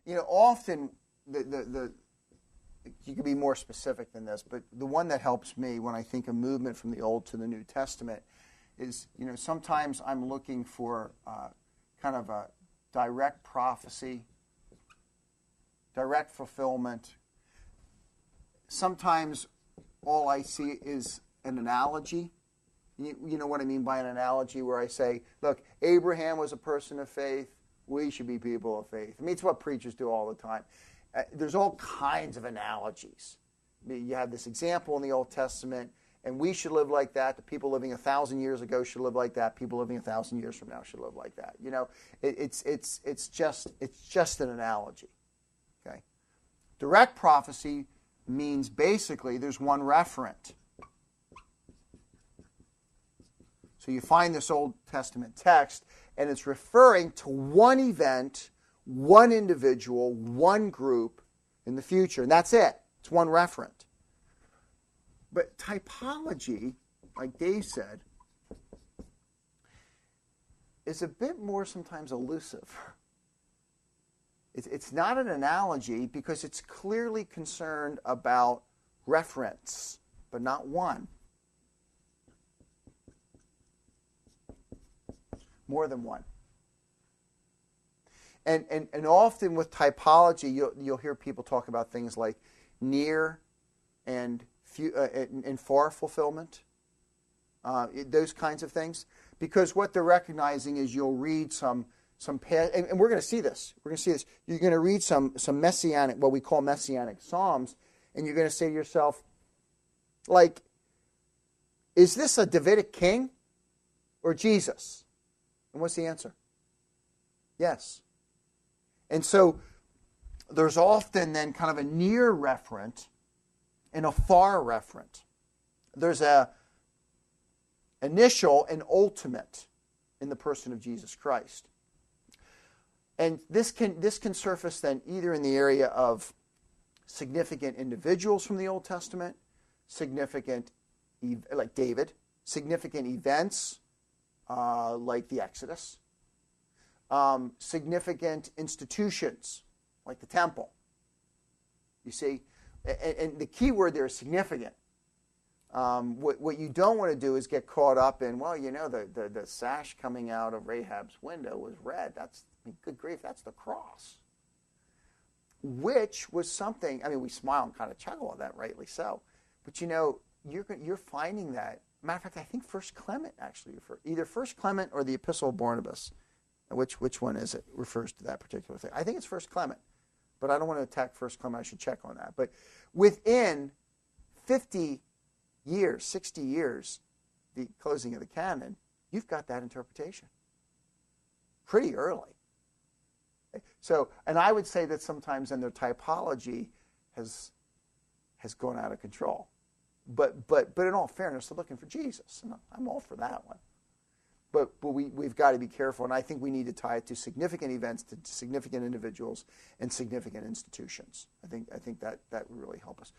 Often you could be more specific than this, but the one that helps me when I think of movement from the Old to the New Testament is, sometimes I'm looking for kind of a direct prophecy, direct fulfillment. Sometimes all I see is an analogy. You know what I mean by an analogy, where I say, look, Abraham was a person of faith. We should be people of faith. I mean, it's what preachers do all the time. There's all kinds of analogies. You have this example in the Old Testament, and we should live like that. The people living 1,000 years ago should live like that. People living 1,000 years from now should live like that. It's just an analogy. Okay. Direct prophecy means basically there's one referent. So you find this Old Testament text, and it's referring to one event, one individual, one group in the future, and that's it. It's one referent. But typology, like Dave said, is a bit more sometimes elusive. It's not an analogy because it's clearly concerned about reference, but not one. More than one. And often with typology, you'll hear people talk about things like near and far fulfillment, those kinds of things, because what they're recognizing is you'll read some and we're going to see this. We're going to see this. You're going to read some messianic, what we call messianic psalms, and you're going to say to yourself, like, is this a Davidic king or Jesus? And what's the answer? Yes. And so there's often then kind of a near referent and a far referent. There's a initial and ultimate in the person of Jesus Christ. And this can surface then either in the area of significant individuals from the Old Testament, significant, like David, significant events, like the Exodus, significant institutions like the temple. You see, and the key word there is significant. What you don't want to do is get caught up in, the sash coming out of Rahab's window was red. Good grief, that's the cross. Which was something, we smile and kind of chuckle at that, rightly so. But you're finding that. Matter of fact, I think First Clement actually either First Clement or the Epistle of Barnabas. Which one is it? Refers to that particular thing. I think it's First Clement, but I don't want to attack First Clement. I should check on that. But within 50 years, 60 years, the closing of the canon, you've got that interpretation pretty early. So, and I would say that sometimes in their typology has gone out of control. But in all fairness, they're looking for Jesus, and I'm all for that one. But we've got to be careful, and I think we need to tie it to significant events, to significant individuals, and significant institutions. I think that would really help us.